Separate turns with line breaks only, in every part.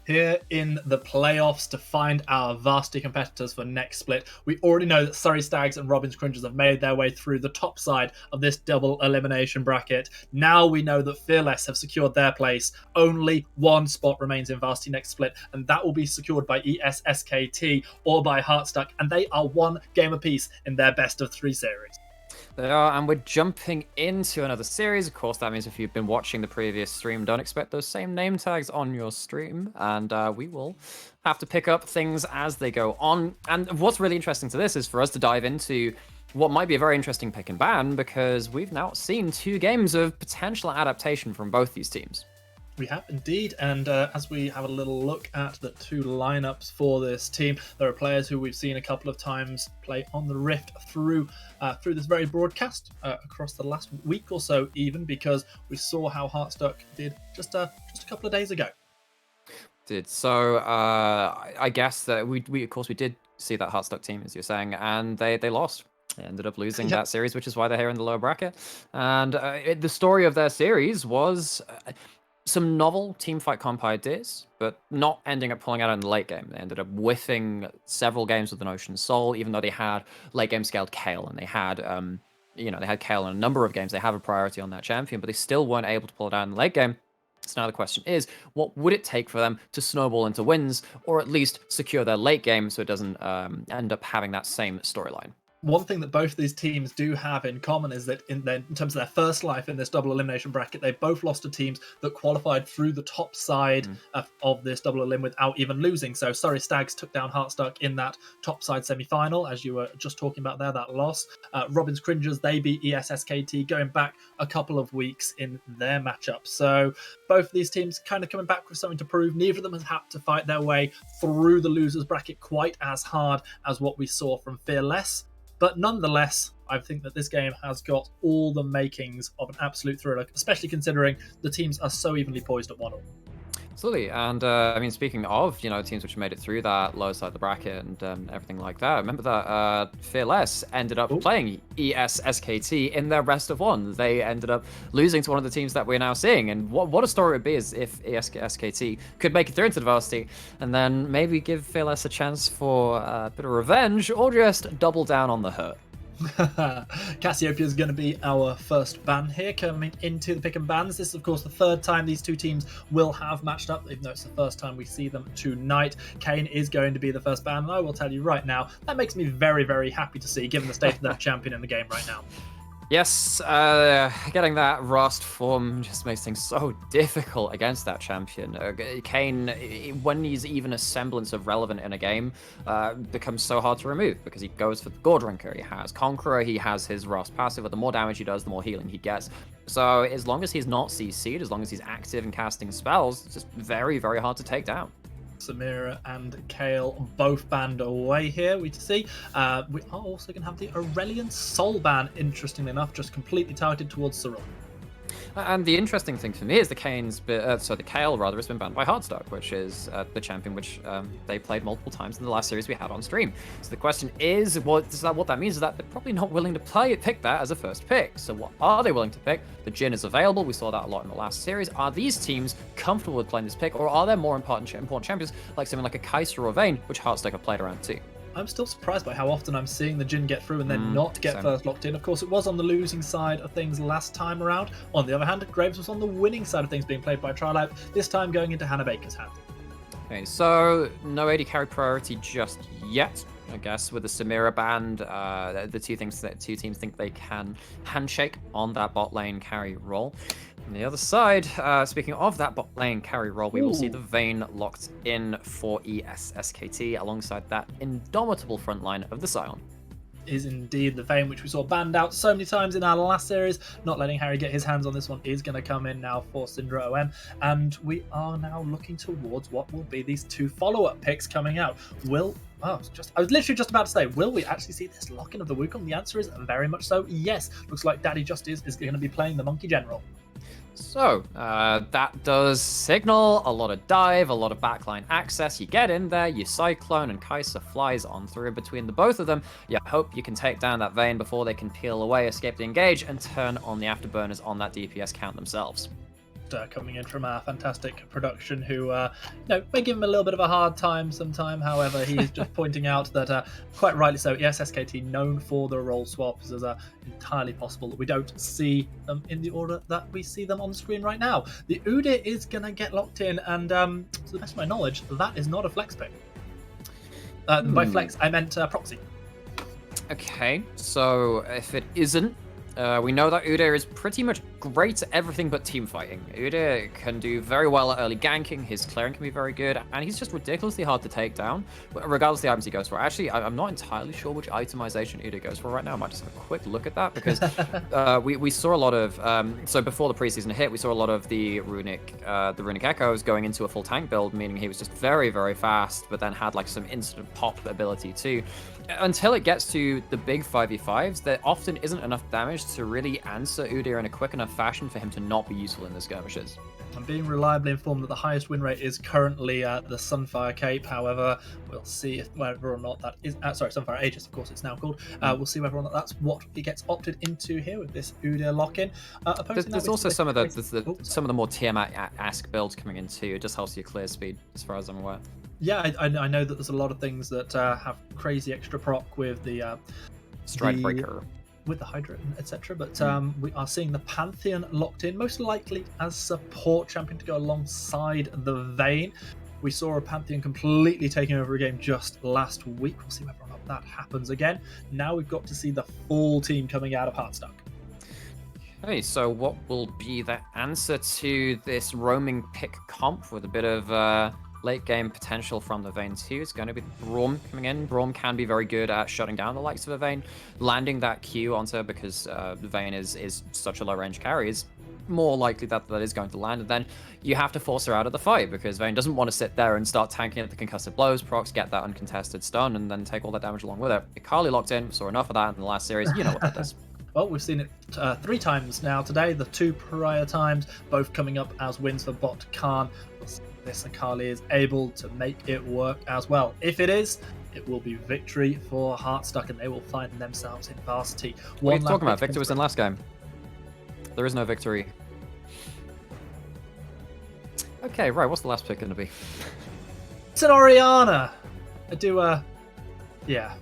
Here in the playoffs to find our varsity competitors for next split. We already know that Surrey Stags and Robins Cringers have made their way through the top side of this double elimination bracket. Now we know that Fearless have secured their place. Only one spot remains in varsity next split, and that will be secured by ESSKT or by Heartstuck, and they are one game apiece in their best of three series.
They are, and we're jumping into another series. Of course, that means if you've been watching the previous stream, don't expect those same name tags on your stream, and we will have to pick up things as they go on. And what's really interesting to this is for us to dive into what might be a very interesting pick and ban, because we've now seen 2 games of potential adaptation from both these teams.
We have indeed, and as we have a little look at the 2 lineups for this team, there are players who we've seen a couple of times play on the Rift through this very broadcast across the last week or so, even because we saw how Heartstuck did just a couple of days ago.
So I guess that we of course we did see that Heartstuck team, as you're saying, and they lost. They ended up losing that series, which is why they're here in the lower bracket. And the story of their series was some novel teamfight comp ideas, but not ending up pulling out in the late game. They ended up whiffing several games with an Ocean Soul, even though they had late game scaled Kayle, and they had they had Kayle in a number of games. They have a priority on that champion, but they still weren't able to pull it out in the late game. So now the question is, what would it take for them to snowball into wins, or at least secure their late game so it doesn't end up having that same storyline?
One thing that both of these teams do have in common is that in terms of their first life in this double elimination bracket, they both lost to teams that qualified through the top side of this double elim without even losing. So Surrey Stags took down Heartstuck in that top side semi-final, as you were just talking about there, that loss. Robins Cringers, they beat ESSKT going back a couple of weeks in their matchup. So both of these teams kind of coming back with something to prove. Neither of them has had to fight their way through the losers bracket quite as hard as what we saw from Fearless. But nonetheless, I think that this game has got all the makings of an absolute thriller, especially considering the teams are so evenly poised at 1-1.
Absolutely, and I mean, speaking of teams which made it through that lower side of the bracket and everything like that, remember that Fearless ended up playing ESSKT in their best of 1. They ended up losing to one of the teams that we're now seeing, and what a story it would be is if ESSKT could make it through into the varsity and then maybe give Fearless a chance for a bit of revenge, or just double down on the hurt.
Cassiopeia is going to be our first ban here coming into the pick and bans. This is of course the 3rd time these 2 teams will have matched up, even though it's the first time we see them tonight. Kayn is going to be the first ban, and I will tell you right now, that makes me very, very happy to see, given the state of their champion in the game right now.
Yes, getting that Rust form just makes things so difficult against that champion. Kayn, when he's even a semblance of relevant in a game, becomes so hard to remove because he goes for the Gore Drinker, he has Conqueror, he has his Rust passive, but the more damage he does, the more healing he gets. So as long as he's not CC'd, as long as he's active and casting spells, it's just very, very hard to take down.
Samira and Kayle both banned away here, we see. We are also going to have the Aurelian Soul ban, interestingly enough, just completely targeted towards Sarong.
And the interesting thing for me is the Kayle rather has been banned by Heartstuck, which is the champion which they played multiple times in the last series we had on stream. So the question is, what that means is that they're probably not willing to pick that as a first pick. So what are they willing to pick? The Jhin is available. We saw that a lot in the last series. Are these teams comfortable with playing this pick, or are there more important champions like something like a Kai'Sa or Vayne, which Heartstuck have played around too?
I'm still surprised by how often I'm seeing the Jhin get through and then not get first locked in. Of course, it was on the losing side of things last time around. On the other hand, Graves was on the winning side of things, being played by Trilife, this time going into Hannah Baker's hand.
Okay, so no AD carry priority just yet. I guess with the Samira band, the two teams think they can handshake on that bot lane carry role. On the other side, speaking of that bot lane carry role, we will see the Vayne locked in for ESSKT alongside that indomitable front line of the Scion.
Is indeed the Vayne, which we saw banned out so many times in our last series. Not letting Harry get his hands on this one is going to come in now for Syndra OM, and we are now looking towards what will be these 2 follow-up picks coming out. I was literally just about to say, will we actually see this lock-in of the Wukong? The answer is very much so, yes. Looks like Daddy Justice is going to be playing the Monkey General.
So, that does signal a lot of dive, a lot of backline access. You get in there, you Cyclone, and Kai'Sa flies on through between the both of them. You hope you can take down that Vayne before they can peel away, escape the engage, and turn on the afterburners on that DPS count themselves.
coming in from our fantastic production, who may give him a little bit of a hard time sometime. However, he is just pointing out that, quite rightly so, yes, SKT known for the role swaps, is entirely possible that we don't see them in the order that we see them on the screen right now. The Udyr is going to get locked in, and to the best of my knowledge, that is not a flex pick. By flex, I meant proxy.
Okay, so if it isn't, we know that Udyr is pretty much great at everything but team fighting. Udyr can do very well at early ganking, his clearing can be very good, and he's just ridiculously hard to take down, regardless of the items he goes for. Actually, I'm not entirely sure which itemization Udyr goes for right now. I might just have a quick look at that, because we saw a lot of, so before the preseason hit, we saw a lot of the Runic Echoes going into a full tank build, meaning he was just very, very fast, but then had like some instant pop ability too. Until it gets to the big 5v5s, there often isn't enough damage to really answer Udyr in a quick enough fashion for him to not be useful in the skirmishes.
I'm being reliably informed that the highest win rate is currently the Sunfire Cape. However, we'll see whether or not that is... sorry, Sunfire Aegis, of course it's now called. We'll see whether or not that's what it gets opted into here with this Udyr lock-in.
There's also some of the more Tiamat-esque builds coming in too. It just helps you clear speed, as far as I'm aware.
Yeah, I know that there's a lot of things that have crazy extra proc with the
Stride Breaker,
with the Hydra, etc. But we are seeing the Pantheon locked in, most likely as support champion to go alongside the Vayne. We saw a Pantheon completely taking over a game just last week. We'll see whether or not that happens again. Now we've got to see the full team coming out of Heartstuck.
Okay, so what will be the answer to this roaming pick comp with a bit of late game potential from the Vayne too? It's going to be Braum coming in. Braum can be very good at shutting down the likes of a Vayne. Landing that Q onto her, because the Vayne is such a low range carry, is more likely that is going to land. And then you have to force her out of the fight, because Vayne doesn't want to sit there and start tanking at the concussive blows, procs, get that uncontested stun, and then take all that damage along with it. Akali locked in, saw enough of that in the last series. You know what that does.
Well, we've seen it 3 times now today. The 2 prior times, both coming up as wins for bot Khan. This Akali is able to make it work as well. If it is, it will be victory for Heartstuck, and they will find themselves in varsity.
What are you talking about? Victor was in last game. There is no victory. Okay, right. What's the last pick going to be?
It's an Orianna. I do, yeah.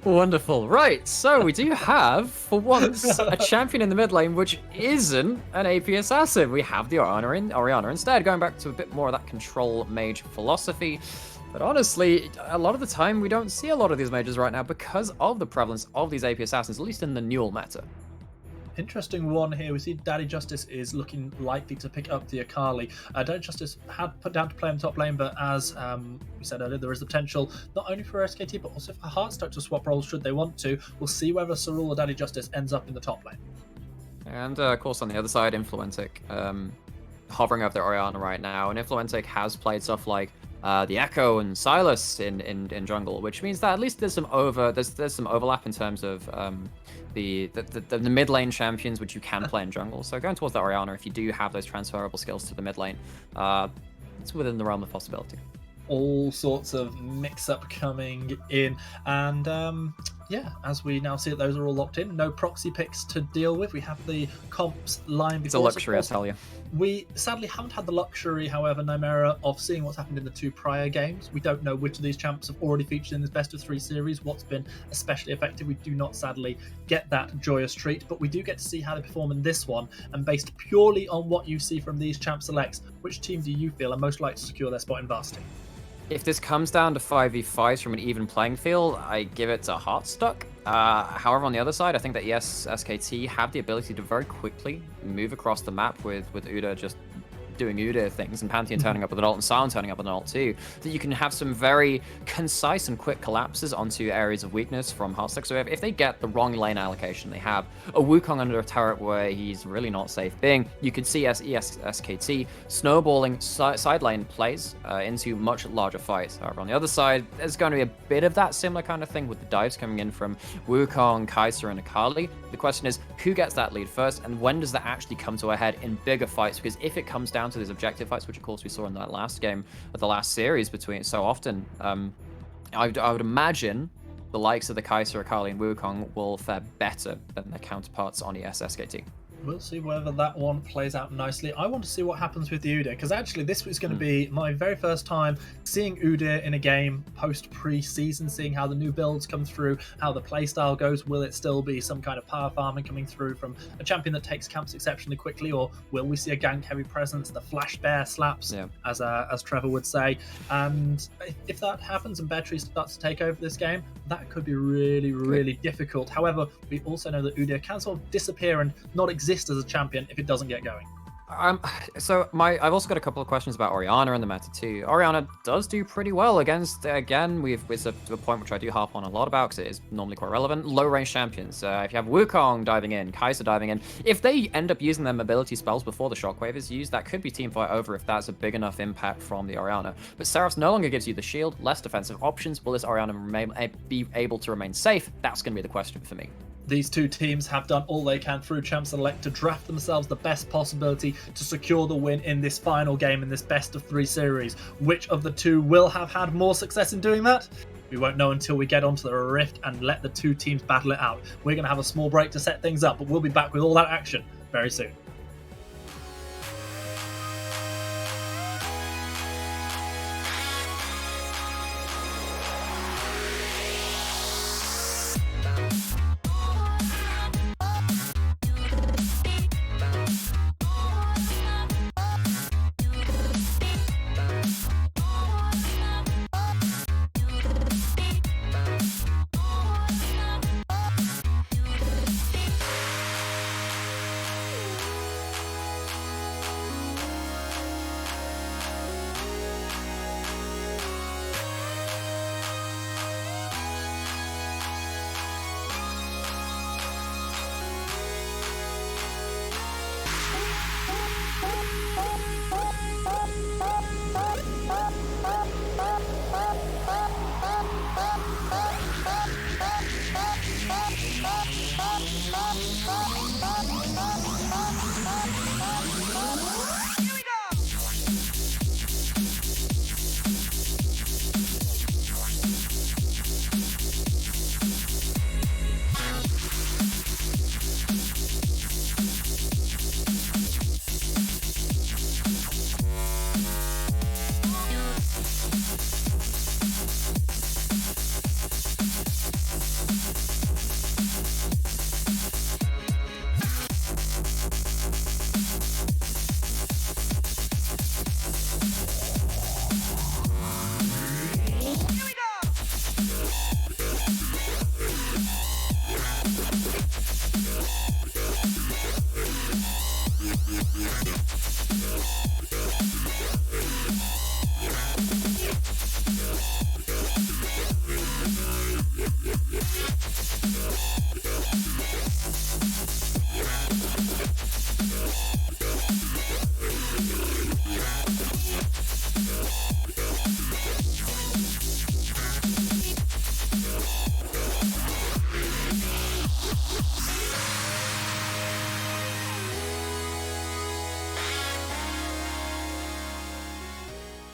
Wonderful. Right, so we do have, for once, a champion in the mid lane which isn't an AP assassin. We have the Orianna instead, going back to a bit more of that control mage philosophy. But honestly, a lot of the time we don't see a lot of these mages right now because of the prevalence of these AP assassins, at least in the Newell meta.
Interesting one here. We see Daddy Justice is looking likely to pick up the Akali. Daddy Justice had put down to play in top lane, but as we said earlier, there is the potential not only for SKT but also for Heartstuck to swap roles should they want to. We'll see whether Cerule or Daddy Justice ends up in the top lane.
And of course, on the other side, Influentic hovering over the Orianna right now, and Influentic has played stuff like the Echo and Silas in jungle, which means that at least there's some overlap in terms of the mid lane champions which you can play in jungle. So going towards the Orianna, if you do have those transferable skills to the mid lane, it's within the realm of possibility.
All sorts of mix-up coming in, and yeah, as we now see that those are all locked in, no proxy picks to deal with. We have the comps line before.
It's a luxury, I tell you.
We sadly haven't had the luxury, however, Nomera, of seeing what's happened in the 2 prior games. We don't know which of these champs have already featured in this best of 3 series, what's been especially effective. We do not sadly get that joyous treat, but we do get to see how they perform in this one, and based purely on what you see from these champ selects, which team do you feel are most likely to secure their spot in varsity?
If this comes down to 5v5s from an even playing field, I give it to Heartstuck. However, on the other side, I think that yes, SKT have the ability to very quickly move across the map with Udyr just doing Udyr things, and Pantheon turning up with an ult, and Sion turning up with an ult too, that you can have some very concise and quick collapses onto areas of weakness from Heartstuck. So if they get the wrong lane allocation, they have a Wukong under a turret where he's really not safe being, you could see SKT snowballing side lane plays into much larger fights. However, on the other side, there's going to be a bit of that similar kind of thing with the dives coming in from Wukong, Kai'Sa, and Akali. The question is, who gets that lead first, and when does that actually come to a head in bigger fights? Because if it comes down to these objective fights, which of course we saw in that last game of the last series between so often, I would imagine the likes of the Kai'Sa, Akali, and Wukong will fare better than their counterparts on SKT.
We'll see whether that one plays out nicely. I want to see what happens with the Udyr, because actually this was going to be my very first time seeing Udyr in a game post-pre-season, seeing how the new builds come through, how the playstyle goes. Will it still be some kind of power farming coming through from a champion that takes camps exceptionally quickly, or will we see a gank-heavy presence, the flash bear slaps, as Trevor would say? And if that happens and Bear Tree starts to take over this game, that could be really, really difficult. However, we also know that Udyr can sort of disappear and not exist as a champion if it doesn't get going.
I've also got a couple of questions about Orianna and the meta too. Orianna does do pretty well against, again, it's a point which I do harp on a lot about because it is normally quite relevant, low range champions. If you have Wukong diving in, Kai'Sa diving in, if they end up using their mobility spells before the shockwave is used, that could be teamfight over if that's a big enough impact from the Orianna. But Seraphs no longer gives you the shield, less defensive options. Will this Orianna be able to remain safe? That's going to be the question for me.
These two teams have done all they can through Champ Select to draft themselves the best possibility to secure the win in this final game, in this best of 3 series. Which of the two will have had more success in doing that? We won't know until we get onto the Rift and let the two teams battle it out. We're going to have a small break to set things up, but we'll be back with all that action very soon.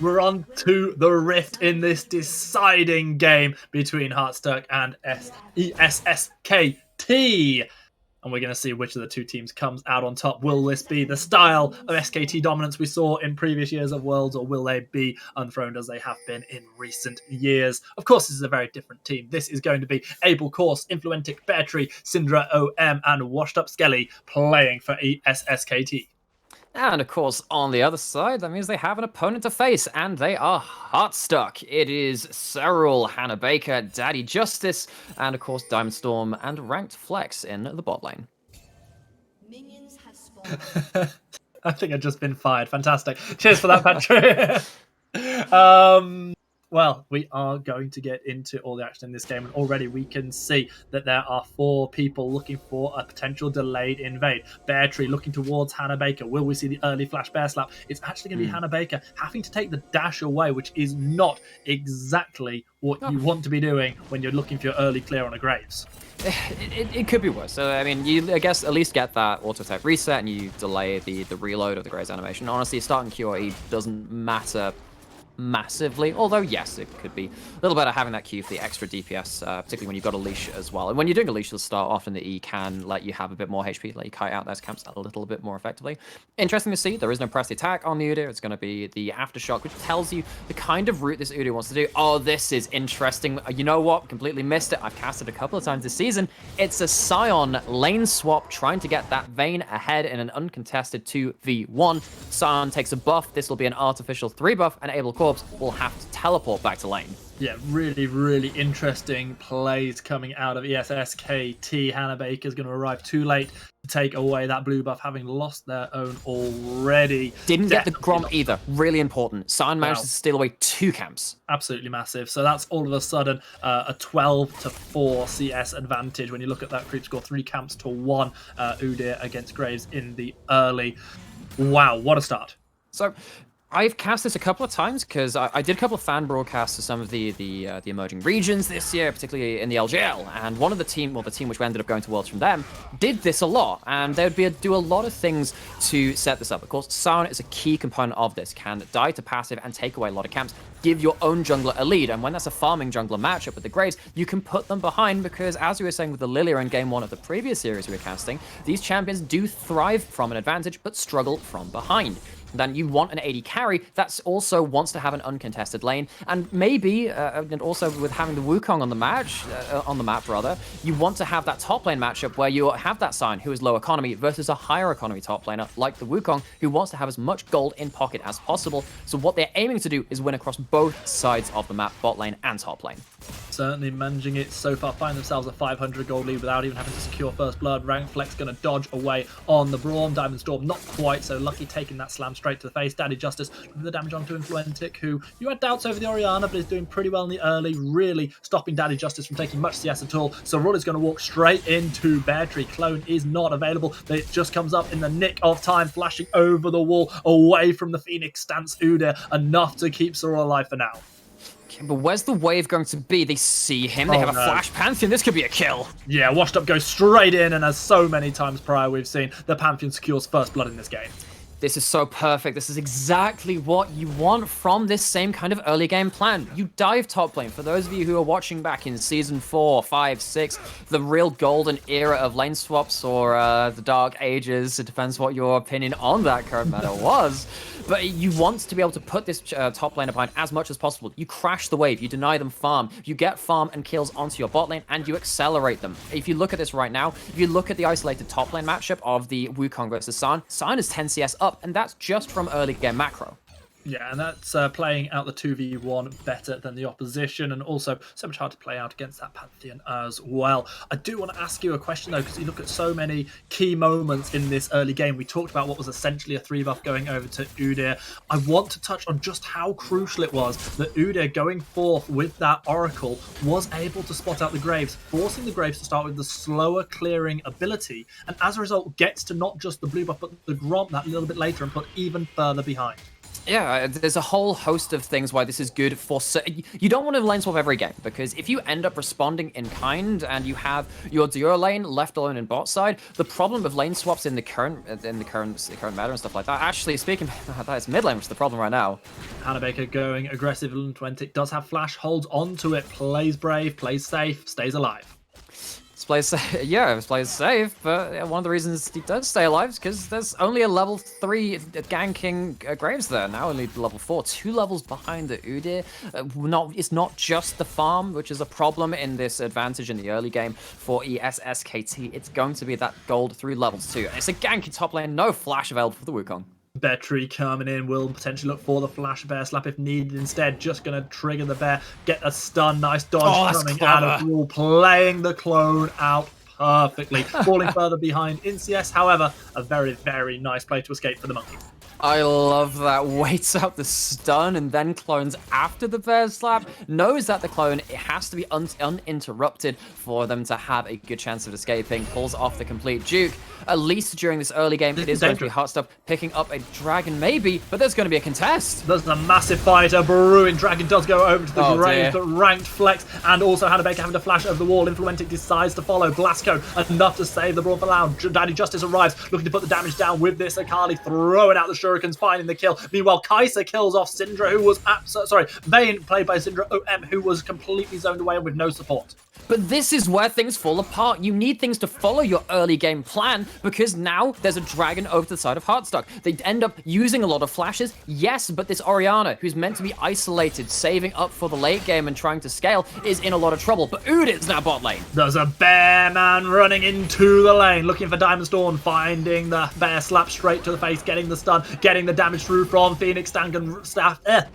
We're on to the Rift in this deciding game between Heartstuck and ESSKT. And we're going to see which of the two teams comes out on top. Will this be the style of SKT dominance we saw in previous years of Worlds, or will they be unthroned as they have been in recent years? Of course, this is a very different team. This is going to be Abel Course, Influentic, Bear Tree, Syndra OM, and Washed Up Skelly playing for ESSKT.
And of course, on the other side, that means they have an opponent to face, and they are Heartstuck. It is Cyril, Hannah Baker, Daddy Justice, and of course Diamond Storm and Ranked Flex in the bot lane.
Minions have spawned.
I think I've just been fired. Fantastic. Cheers for that, Patrick. Well, we are going to get into all the action in this game, and already we can see that there are 4 people looking for a potential delayed invade. Bear Tree looking towards Hannah Baker. Will we see the early flash bear slap? It's actually going to be Hannah Baker having to take the dash away, which is not exactly what you want to be doing when you're looking for your early clear on a Graves.
It could be worse. So, I mean, you, I guess, at least get that auto-attack reset and you delay the reload of the Graves animation. Honestly, starting QRE doesn't matter massively. Although, yes, it could be a little better having that Q for the extra DPS, particularly when you've got a leash as well. And when you're doing a leash to start, often the E can let you have a bit more HP, let you kite out those camps a little bit more effectively. Interesting to see, there is no press attack on the Udyr. It's going to be the Aftershock, which tells you the kind of route this Udyr wants to do. Oh, this is interesting. You know what? Completely missed it. I've cast it a couple of times this season. It's a Sion lane swap, trying to get that Vayne ahead in an uncontested 2v1. Sion takes a buff. This will be an artificial 3 buff, and Abel Corpse will have to teleport back to lane.
Yeah, really, really interesting plays coming out of ESSKT. Hannah Baker's going to arrive too late to take away that blue buff, having lost their own already.
Didn't get the Grom either. Really important. Sion managed to steal away 2 camps.
Absolutely massive. So that's all of a sudden a 12-4 CS advantage when you look at that creep score. 3 camps to 1 Udyr against Graves in the early. Wow, what a start.
So I've cast this a couple of times because I did a couple of fan broadcasts to some of the emerging regions this year, particularly in the LGL. And one of the team, well, the team which ended up going to Worlds from them, did this a lot. And they would do a lot of things to set this up. Of course, Sion is a key component of this. Can die to passive and take away a lot of camps. Give your own jungler a lead. And when that's a farming jungler matchup with the Graves, you can put them behind because, as we were saying with the Lilia in game 1 of the previous series we were casting, these champions do thrive from an advantage but struggle from behind. Then you want an AD carry that also wants to have an uncontested lane, and maybe, and also with having the Wukong on the map, you want to have that top lane matchup where you have that Sion who is low economy versus a higher economy top laner like the Wukong who wants to have as much gold in pocket as possible. So what they're aiming to do is win across both sides of the map, bot lane and top lane.
Certainly managing it so far, find themselves a 500 gold lead without even having to secure first blood. Rank Flex going to dodge away on the Braum. Diamond Storm not quite so lucky, taking that slam straight to the face. Daddy Justice with the damage onto Influentic, who you had doubts over the Orianna, but is doing pretty well in the early, really stopping Daddy Justice from taking much CS at all. So Rull is going to walk straight into Bear Tree. Clone is not available, but it just comes up in the nick of time, flashing over the wall away from the Phoenix stance Udyr, enough to keep Soror alive for now.
But where's the wave going to be? They see him, they have a Flash Pantheon, this could be a kill.
Yeah, Washed Up goes straight in, and as so many times prior we've seen, the Pantheon secures first blood in this game.
This is so perfect. This is exactly what you want from this same kind of early game plan. You dive top lane. For those of you who are watching back in Season 4, 5, 6, the real golden era of lane swaps, or the dark ages, it depends what your opinion on that current meta was. But you want to be able to put this top laner behind as much as possible. You crash the wave, you deny them farm, you get farm and kills onto your bot lane, and you accelerate them. If you look at this right now, if you look at the isolated top lane matchup of the Wukong versus Sion, Sion is 10 CS up, and that's just from early game macro.
Yeah, and that's playing out the 2v1 better than the opposition, and also so much hard to play out against that Pantheon as well. I do want to ask you a question, though, because you look at so many key moments in this early game. We talked about what was essentially a 3 buff going over to Udyr. I want to touch on just how crucial it was that Udyr, going forth with that Oracle, was able to spot out the Graves, forcing the Graves to start with the slower clearing ability, and as a result gets to not just the blue buff, but the Grom that little bit later and put even further behind.
Yeah, there's a whole host of things why this is good for... You don't want to lane swap every game, because if you end up responding in kind and you have your duo lane left alone in bot side, the problem of lane swaps in the current meta and stuff like that, actually, speaking of that, it's mid lane, which is the problem right now.
Hannah Baker going aggressive, Influentic does have flash, holds onto it, plays brave, plays safe, stays alive.
Plays safe, but one of the reasons he does stay alive is because there's only a level 3 ganking Graves there, now only level 4, 2 levels behind the Udyr. It's not just the farm, which is a problem in this advantage in the early game for ESSKT. It's going to be that gold through levels 2. And it's a ganky top lane, no flash available for the Wukong.
Bear Tree coming in, will potentially look for the flash bear slap if needed. Instead, just going to trigger the bear, get a stun. Nice dodge coming out of the wall, playing the clone out perfectly. Falling further behind in CS, however, a very, very nice play to escape for the monkey.
I love that. Waits out the stun and then clones after the bear slap. Knows that the clone, it has to be uninterrupted for them to have a good chance of escaping. Pulls off the complete juke. At least during this early game, it is going to be hot stuff. Picking up a dragon maybe, but there's going to be a contest.
There's a massive fight. A brewing dragon does go over to the Graves, but ranked flex, and also Hannah Baker having to flash over the wall. Influentic decides to follow. Blasco enough to save the Brawl for Loud. Daddy Justice arrives, looking to put the damage down with this Akali, throwing out the Shuriken Hurricanes finding the kill. Meanwhile, Kaiser kills off Syndra, who was Vayne, played by Syndra OM, who was completely zoned away and with no support.
But this is where things fall apart. You need things to follow your early game plan because now there's a dragon over to the side of Heartstock. They end up using a lot of flashes, yes, but this Orianna, who's meant to be isolated, saving up for the late game and trying to scale, is in a lot of trouble. But Udit's now bot lane.
There's a bear man running into the lane, looking for Diamond Storm, finding the bear slap straight to the face, getting the stun, getting the damage through from Phoenix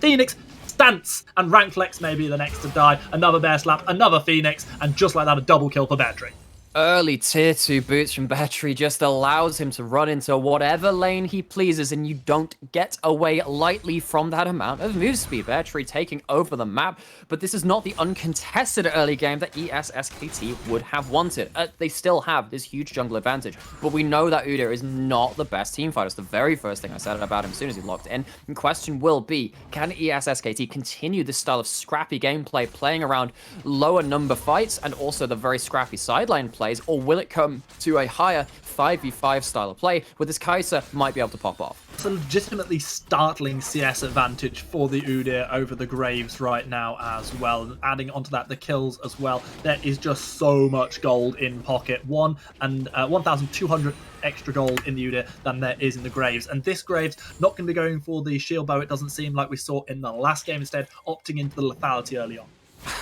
Phoenix Stance, and Rank Flex may be the next to die. Another bear slap, another Phoenix, and just like that, a double kill for Battery.
Early tier 2 boots from Battery just allows him to run into whatever lane he pleases, and you don't get away lightly from that amount of move speed. Battery taking over the map, but this is not the uncontested early game that ESSKT would have wanted. They still have this huge jungle advantage, but we know that Udyr is not the best team fighter. It's the very first thing I said about him as soon as he locked in. The question will be, can ESSKT continue this style of scrappy gameplay, playing around lower number fights and also the very scrappy sideline plays, or will it come to a higher 5v5 style of play where this Kaiser might be able to pop off?
It's a legitimately startling CS advantage for the Udyr over the Graves right now as well. And adding onto that the kills as well, there is just so much gold in pocket. 1,200 extra gold in the Udyr than there is in the Graves. And this Graves not going to be going for the shield bow, it doesn't seem, like we saw in the last game, instead opting into the lethality early on.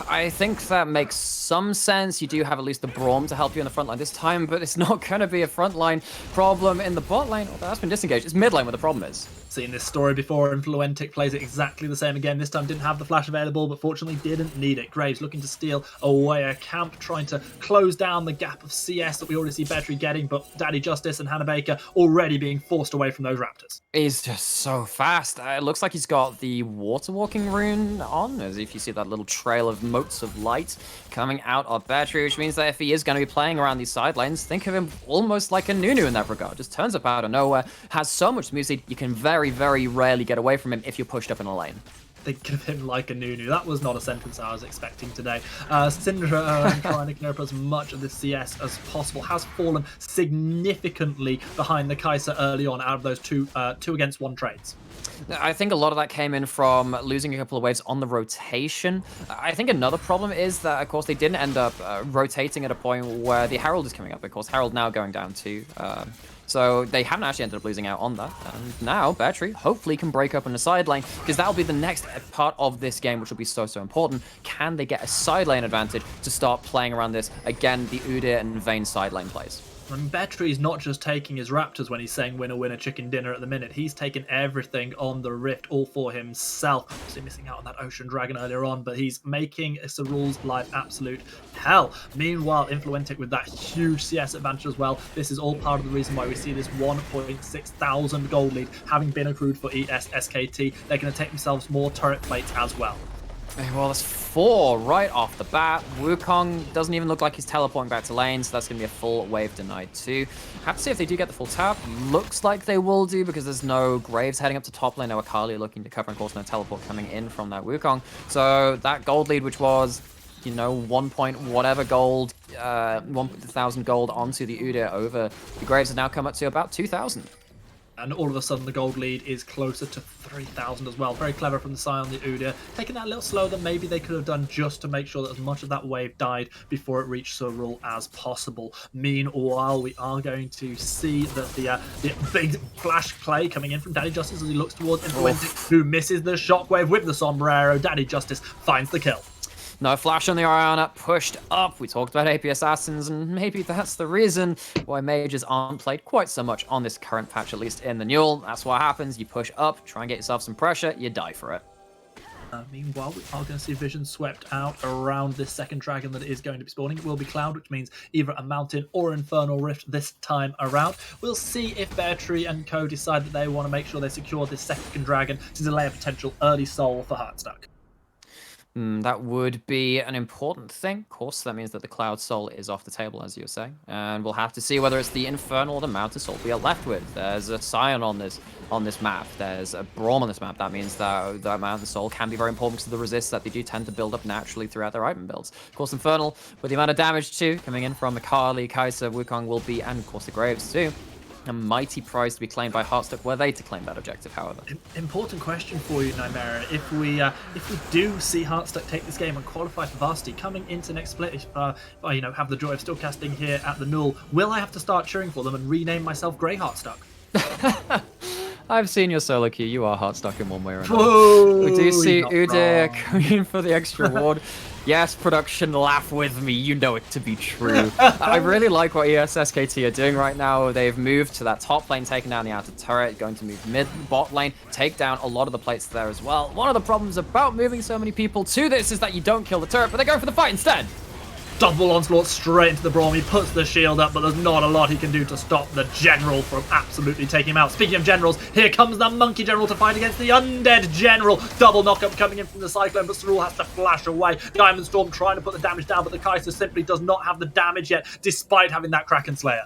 I think that makes some sense. You do have at least the Braum to help you in the front line this time, but it's not going to be a front line problem in the bot lane. Although that's been disengaged. It's mid lane where the problem is.
Seen this story before, and Fluentic plays it exactly the same again. This time didn't have the flash available, but fortunately didn't need it. Graves looking to steal away a camp, trying to close down the gap of CS that we already see Battery getting, but Daddy Justice and Hannah Baker already being forced away from those Raptors.
He's just so fast. It looks like he's got the water walking rune on, as if you see that little trail of motes of light coming out of Battery, which means that if he is going to be playing around these sidelines, think of him almost like a Nunu in that regard. Just turns up out of nowhere, has so much music, you can very, very rarely get away from him if you're pushed up in a lane.
Think of him like a Nunu. That was not a sentence I was expecting today. Syndra trying to clear up as much of the CS as possible, has fallen significantly behind the Kaiser early on out of those two against one trades.
I think a lot of that came in from losing a couple of waves on the rotation. I think another problem is that, of course, they didn't end up rotating at a point where the Herald is coming up. Of course, Herald now going down too. So they haven't actually ended up losing out on that. And now Battery hopefully can break up in the side lane, because that'll be the next part of this game, which will be so important. Can they get a side lane advantage to start playing around this? Again, the Udyr and Vayne side lane plays.
And Battery's not just taking his Raptors when he's saying winner, winner, chicken dinner at the minute. He's taken everything on the Rift all for himself. Obviously missing out on that Ocean Dragon earlier on, but he's making Sarul's life absolute hell. Meanwhile, Influentic with that huge CS advantage as well. This is all part of the reason why we see this 1.6 thousand gold lead having been accrued for ESSKT. They're going to take themselves more turret plates as well.
Well, that's 4 right off the bat. Wukong doesn't even look like he's teleporting back to lane, so that's going to be a full wave denied too. Have to see if they do get the full tap. Looks like they will do, because there's no Graves heading up to top lane. No Akali looking to cover, and of course no teleport coming in from that Wukong. So that gold lead, which was, you know, 1 point whatever gold, 1,000 gold onto the Udyr over the Graves, has now come up to about 2,000.
And all of a sudden the gold lead is closer to 3,000 as well. Very clever from the side on the Udyr. Taking that a little slower than maybe they could have done, just to make sure that as much of that wave died before it reached Sarul as possible. Meanwhile, we are going to see that the big flash play coming in from Daddy Justice as he looks towards Influentic, who misses the shockwave with the sombrero. Daddy Justice finds the kill.
No flash on the Orianna, pushed up. We talked about AP Assassins, and maybe that's the reason why mages aren't played quite so much on this current patch, at least in the Newell. That's what happens. You push up, try and get yourself some pressure, you die for it.
Meanwhile, we are going to see Vision swept out around this second dragon that is going to be spawning. It will be Cloud, which means either a Mountain or Infernal Rift this time around. We'll see if Battery and co decide that they want to make sure they secure this second dragon to delay a potential early soul for Heartstock.
That would be an important thing. Of course, that means that the Cloud Soul is off the table, as you were saying. And we'll have to see whether it's the Infernal or the Mountain Soul we are left with. There's a Scion on this map. There's a Braum on this map. That means that the Mountain Soul can be very important to the resists that they do tend to build up naturally throughout their item builds. Of course, Infernal, with the amount of damage too, coming in from Akali, Kaiser, Wukong will be, and of course the Graves too. a mighty prize to be claimed by Heartstock were they to claim that objective, however.
Important question for you, Nymera. If we do see Heartstock take this game and qualify for Varsity coming into next split, if you know, have the joy of still casting here at the Null, will I have to start cheering for them and rename myself Grey Heartstock?
I've seen your solo queue. You are Heartstock in one way or another.
Whoa,
We do see
not
Ude
wrong.
coming in for the extra award. Yes, production, laugh with me. You know it to be true. I really like what ESSKT are doing right now. They've moved to that top lane, taking down the outer turret, going to move mid-bot lane, take down a lot of the plates there as well. One of the problems about moving so many people to this is that you don't kill the turret, but they go for the fight instead.
Double onslaught straight into the Braum. He puts the shield up, but there's not a lot he can do to stop the General from absolutely taking him out. Speaking of Generals, here comes the Monkey General to fight against the Undead General. Double knockup coming in from the Cyclone, but Sarul has to flash away. Diamond Storm trying to put the damage down, but the Kaiser simply does not have the damage yet, despite having that Kraken Slayer.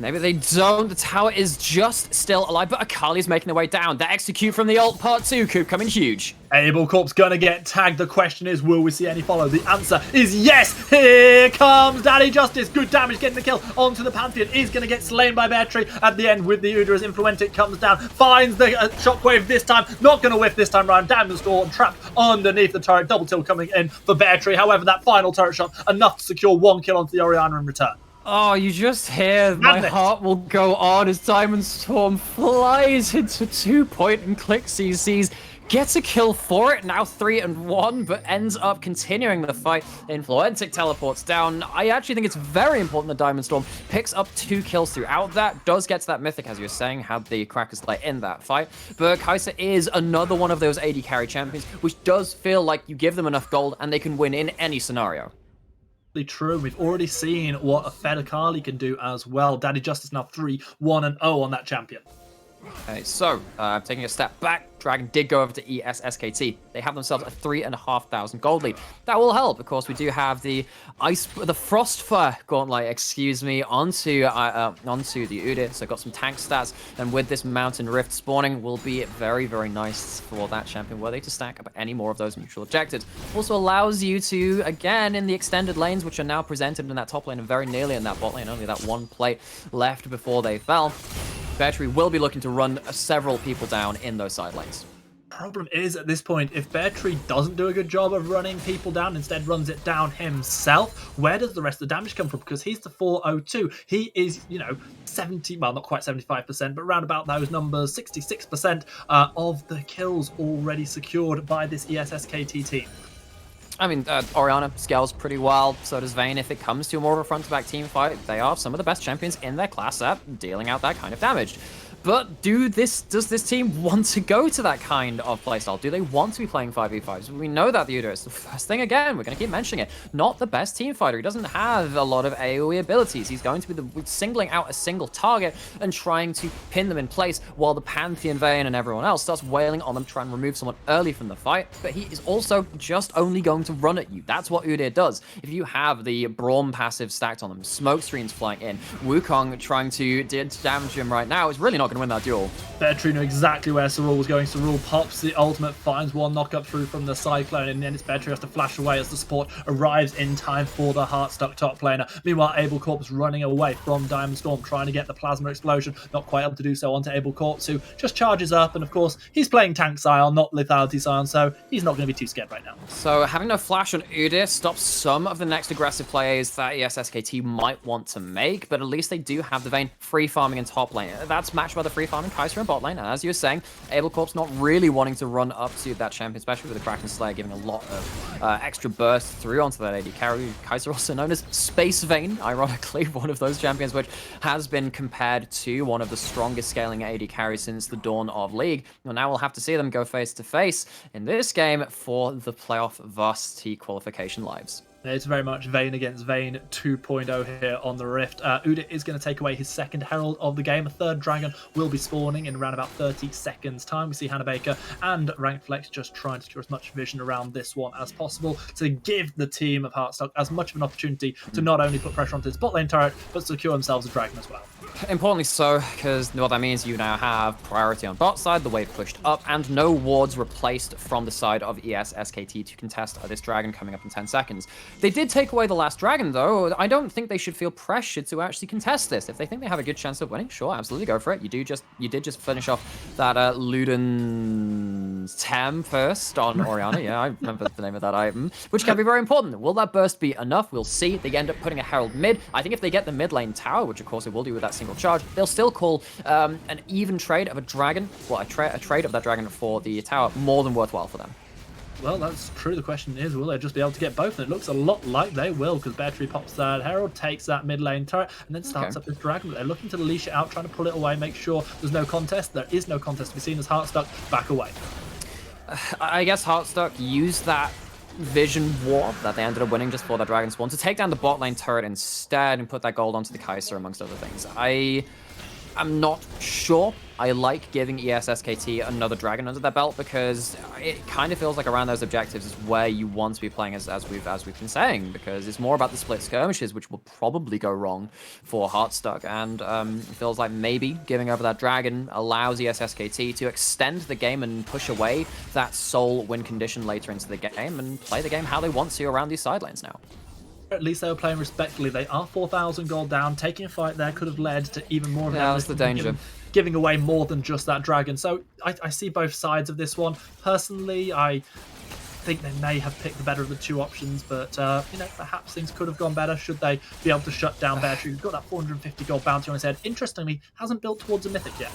Maybe they don't. The tower is just still alive, but Akali's making their way down. The execute from the ult part 2 coup coming huge.
Abel Corp's gonna get tagged. The question is, will we see any follow? The answer is yes! Here comes Daddy Justice. Good damage getting the kill onto the Pantheon. Is gonna get slain by Bear Tree at the end with the Uda as Influentic comes down. Finds the shockwave this time. Not gonna whiff this time round. Diamond Storm trapped underneath the turret. Double tilt coming in for Bear Tree. However, that final turret shot enough to secure 1 kill onto the Orianna in return.
Oh, you just hear my heart will go on as Diamond Storm flies into 2-point and click CCs. Gets a kill for it, now 3-1, but ends up continuing the fight. Influentic teleports down. I actually think it's very important that Diamond Storm picks up 2 kills throughout that. Does get to that Mythic, as you were saying, had the Cracker Slayer in that fight. But Kaiser is another one of those AD carry champions, which does feel like you give them enough gold and they can win in any scenario.
True. We've already seen what a Fed Akali can do as well. Daddy Justice now 3-1-0 on that champion.
Okay, so taking a step back, Dragon did go over to ESSKT. They have themselves a 3,500 gold lead. That will help. Of course, we do have the Frostfire Gauntlet, excuse me, onto the Udyr. So got some tank stats, and with this Mountain Rift spawning, will be very, very nice for that champion. Were they to stack up any more of those mutual objectives? Also allows you to, again, in the extended lanes, which are now presented in that top lane and very nearly in that bot lane, only that 1 plate left before they fell. Battery will be looking to run several people down in those side lanes.
Problem is, at this point, if Bear Tree doesn't do a good job of running people down, instead runs it down himself, where does the rest of the damage come from? Because he's the 402. He is, you know, 70, well, not quite 75%, but around about those numbers, 66% of the kills already secured by this ESSKT team.
I mean, Orianna scales pretty well, so does Vayne. If it comes to more of a front-to-back team fight, they are some of the best champions in their class at dealing out that kind of damage. But does this team want to go to that kind of playstyle? Do they want to be playing 5v5s? We know that the Udyr is the first thing, again, we're going to keep mentioning it. Not the best team fighter. He doesn't have a lot of AUE abilities. He's going to be singling out a single target and trying to pin them in place while the Pantheon, Vayne, and everyone else starts wailing on them to try and remove someone early from the fight. But he is also just only going to run at you. That's what Udyr does. If you have the Braum passive stacked on them, smoke screens flying in, Wukong trying to damage him right now is really not going to win that duel.
Bear Tree knew exactly where Sarul was going. Sarul pops the ultimate, finds 1 knockup through from the Cyclone, and then it's Bear Tree has to flash away as the support arrives in time for the Heartstock top laner. Meanwhile, Abel Corp's running away from Diamond Storm, trying to get the Plasma Explosion. Not quite able to do so onto Abel Corpse, who just charges up, and of course, he's playing Tank Scion, not Lethality Scion, so he's not going to be too scared right now.
So having no flash on Udyr stops some of the next aggressive plays that ESSKT might want to make, but at least they do have the Vayne free farming in top lane. That's matched by the free farming Kaiser in bot lane, and as you were saying, Abel Corp's not really wanting to run up to that champion, especially with the Kraken Slayer giving a lot of extra burst through onto that AD carry. Kaiser, also known as Space Vayne, ironically, one of those champions which has been compared to one of the strongest scaling AD carries since the dawn of League. Well, now we'll have to see them go face to face in this game for the playoff Varsity qualification lives.
It's very much Vayne against Vayne 2.0 here on the Rift. Udyr is going to take away his second Herald of the game. A third Dragon will be spawning in around about 30 seconds time. We see Hannah Baker and Rankflex just trying to secure as much vision around this one as possible to give the team of Heartstock as much of an opportunity to not only put pressure onto his bot lane turret, but secure themselves a Dragon as well.
Importantly so, because what that means, you now have priority on bot side, the wave pushed up, and no wards replaced from the side of SKT to contest this dragon coming up in 10 seconds. They did take away the last dragon, though. I don't think they should feel pressured to actually contest this. If they think they have a good chance of winning, sure, absolutely go for it. You did just finish off that Luden's Tem first on Orianna. Yeah, I remember the name of that item, which can be very important. Will that burst be enough? We'll see. They end up putting a Herald mid. I think if they get the mid lane tower, which of course they will do with that single charge, they'll still call an even trade of a dragon, well, a trade of that dragon for the tower more than worthwhile for them.
Well, that's true. The question is, will they just be able to get both? And it looks a lot like they will, because Beartree pops that Herald, takes that mid lane turret, and then starts up this dragon. But they're looking to leash it out, trying to pull it away, make sure there's no contest. There is no contest to be seen as Heartstuck back away.
I guess Heartstuck used that vision warp that they ended up winning just for that dragon spawn to take down the bot lane turret instead and put that gold onto the Kai'Sa, amongst other things. I'm not sure. I like giving SKT another dragon under their belt because it kind of feels like around those objectives is where you want to be playing, as we've been saying, because it's more about the split skirmishes, which will probably go wrong for Heartstuck, and it feels like maybe giving over that dragon allows SKT to extend the game and push away that sole win condition later into the game and play the game how they want to around these side lanes now.
At least they were playing respectfully. They are 4,000 gold down. Taking a fight there could have led to even more of
that's the danger.
Giving away more than just that dragon. So I see both sides of this one. Personally, I think they may have picked the better of the two options, but you know, perhaps things could have gone better should they be able to shut down Beartree. He's got that 450 gold bounty on his head. Interestingly, hasn't built towards a mythic yet.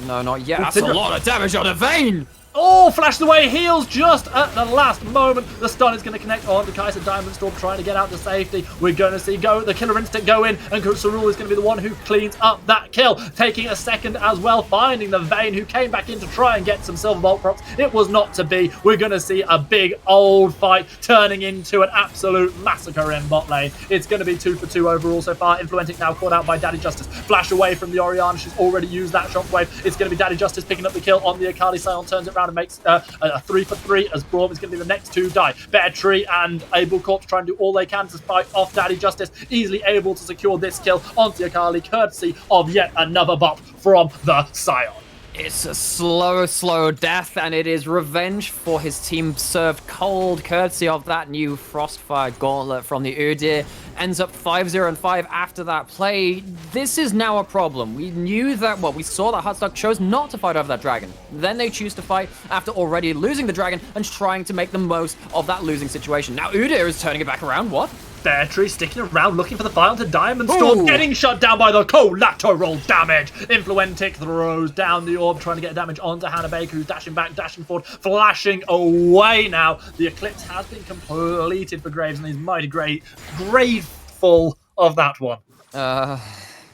No, not yet. That's a lot of damage on a Vayne!
Oh, flashed away, heals just at the last moment. The stun is going to connect on to Kai'Sa. Diamond Storm trying to get out to safety. We're going to see the killer instinct go in, and Sarul is going to be the one who cleans up that kill. Taking a second as well, finding the Vayne, who came back in to try and get some silver bolt procs. It was not to be. We're going to see a big old fight turning into an absolute massacre in bot lane. It's going to be 2 for 2 overall so far. Influentic now caught out by Daddy Justice. Flash away from the Orianna. She's already used that shockwave. It's going to be Daddy Justice picking up the kill on the Akali. Sion turns it around and makes a 3 for 3 as Braum is going to be the next to die. Beartree and Abel Corpse trying to do all they can to fight off Daddy Justice, easily able to secure this kill onto Akali, courtesy of yet another bop from the Sion.
It's a slow death, and it is revenge for his team served cold, courtesy of that new Frostfire Gauntlet from the Udyr. Ends up 5-0 and 5 after that play. This is now a problem. We knew that, well, we saw that Heartstuck chose not to fight over that dragon. Then they choose to fight after already losing the dragon and trying to make the most of that losing situation. Now Udyr is turning it back around. What?
Beartree sticking around looking for the fire onto Diamond Storm, getting shut down by the collateral damage. Influentic throws down the orb, trying to get damage onto Hannah Baker, who's dashing back, dashing forward, flashing away now. The Eclipse has been completed for Graves, and he's mighty grateful of that one.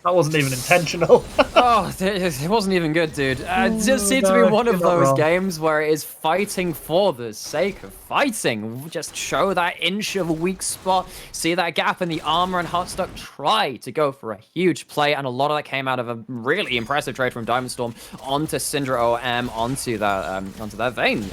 That wasn't even intentional.
Oh, it wasn't even good, dude. It just seems to be one of those games where it is fighting for the sake of fighting. Just show that inch of a weak spot, see that gap in the armor, and Heartstuck try to go for a huge play, and a lot of that came out of a really impressive trade from Diamond Storm onto Syndra OM onto that Vayne,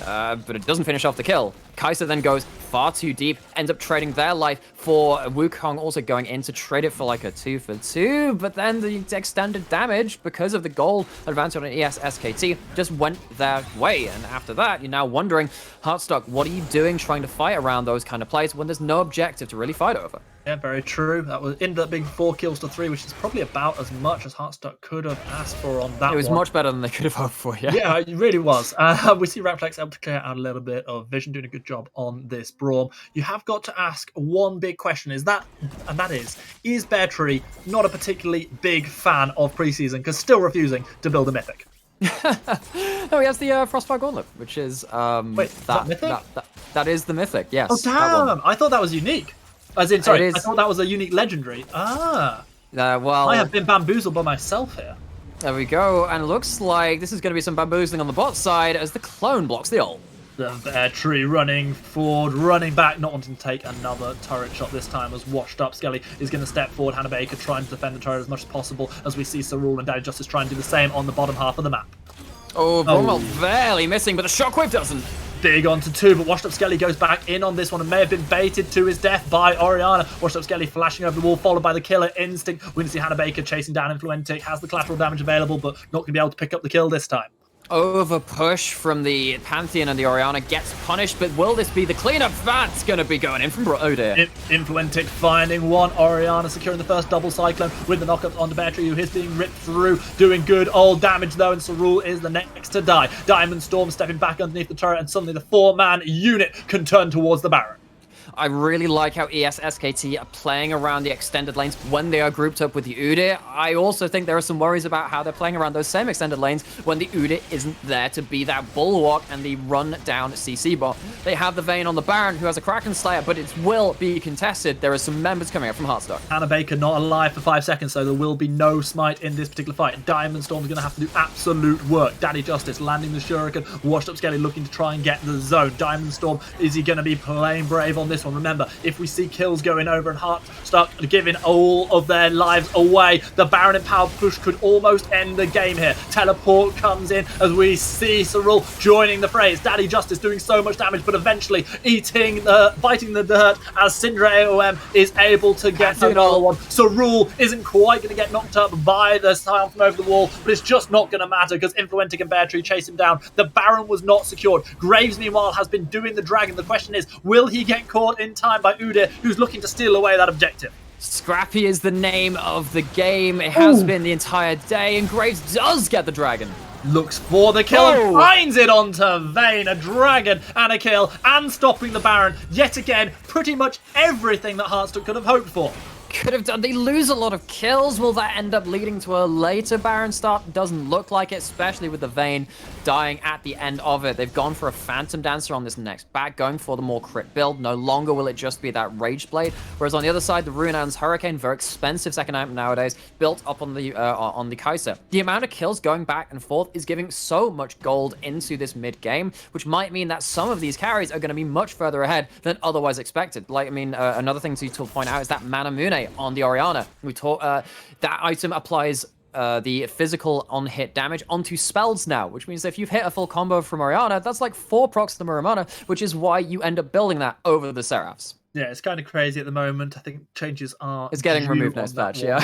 but it doesn't finish off the kill. Kai'Sa then goes far too deep, ends up trading their life for Wukong, also going in to trade it for like a 2 for 2, but then the extended damage, because of the gold advantage on an SKT, just went their way. And after that, you're now wondering, Heartstuck, what are you doing trying to fight around those kind of plays when there's no objective to really fight over?
Yeah, very true. That was ended up being 4 kills to 3, which is probably about as much as Heartstuck could have asked for on that one.
It was much better than they could have hoped for, yeah.
Yeah, it really was. We see Raplex able to clear out a little bit of vision, doing a good job on this Braum. You have got to ask one big question, is Beartree not a particularly big fan of preseason, because still refusing to build a mythic?
No, he has the Frostfire Gauntlet, which is
wait,
that is the mythic, yes.
Oh damn! I thought that was unique. As in, sorry, I thought that was a unique legendary. Well, I have been bamboozled by myself here.
There we go, and it looks like this is going to be some bamboozling on the bot side as the clone blocks the ult.
The Beartree running forward, running back, not wanting to take another turret shot this time as washed up Skelly is going to step forward. Hannah Baker trying to defend the turret as much as possible as we see Sarul and Daddy Justice trying to do the same on the bottom half of the map.
Oh, Bromwell barely missing, but the shockwave doesn't.
Big onto 2, but Washed Up Skelly goes back in on this one and may have been baited to his death by Orianna. Washed Up Skelly flashing over the wall, followed by the Killer Instinct. We're going to see Hannah Baker chasing down Influentic, has the collateral damage available, but not going to be able to pick up the kill this time.
Over push from the Pantheon, and the Orianna gets punished, but will this be the cleanup? That's going to be going in from oh dear.
Influentic finding one, Orianna securing the first double cyclone with the knockups onto Beartree, who is being ripped through, doing good old damage though, and Sarul is the next to die. Diamond Storm stepping back underneath the turret, and suddenly the 4-man unit can turn towards the Baron.
I really like how ES-SKT are playing around the extended lanes when they are grouped up with the Udyr. I also think there are some worries about how they're playing around those same extended lanes when the Udyr isn't there to be that bulwark and the run-down CC bot. They have the Vayne on the Baron, who has a Kraken Slayer, but it will be contested. There are some members coming up from Heartstock.
Hannah Baker not alive for 5 seconds, so there will be no smite in this particular fight. Diamond Storm's going to have to do absolute work. Daddy Justice landing the Shuriken, Washed Up Skelly looking to try and get the zone. Diamond Storm, is he going to be playing brave on this one? Remember, if we see kills going over and Heartstock giving all of their lives away, the Baron in power push could almost end the game here. Teleport comes in as we see Sarul joining the fray. It's Daddy Justice doing so much damage, but eventually biting the dirt as Syndra AOM is able to get another one. Sarul isn't quite going to get knocked up by the sound from over the wall, but it's just not going to matter because Influentic and Beartree chase him down. The Baron was not secured. Graves, meanwhile, has been doing the dragon. The question is, will he get caught in time by Udyr, who's looking to steal away that objective?
Scrappy is the name of the game. It has been the entire day, and Graves does get the dragon.
Looks for the kill and finds it onto Vayne. A dragon and a kill, and stopping the Baron. Yet again, pretty much everything that Heartstock could have hoped for.
Could have done. They lose a lot of kills. Will that end up leading to a later Baron start? Doesn't look like it, especially with the Vayne dying at the end of it. They've gone for a Phantom Dancer on this next back, going for the more crit build. No longer will it just be that Rage Blade. Whereas on the other side, the Ruinan's Hurricane, very expensive second item nowadays, built up on the Kaiser. The amount of kills going back and forth is giving so much gold into this mid game, which might mean that some of these carries are going to be much further ahead than otherwise expected. Like, I mean, another thing to point out is that Mana Mune on the Orianna. We talk that item applies the physical on-hit damage onto spells now, which means if you've hit a full combo from Orianna, that's like 4 procs to the Muramana, which is why you end up building that over the Seraphs.
Yeah, it's kind of crazy at the moment. I think changes are...
It's getting removed next patch, yeah.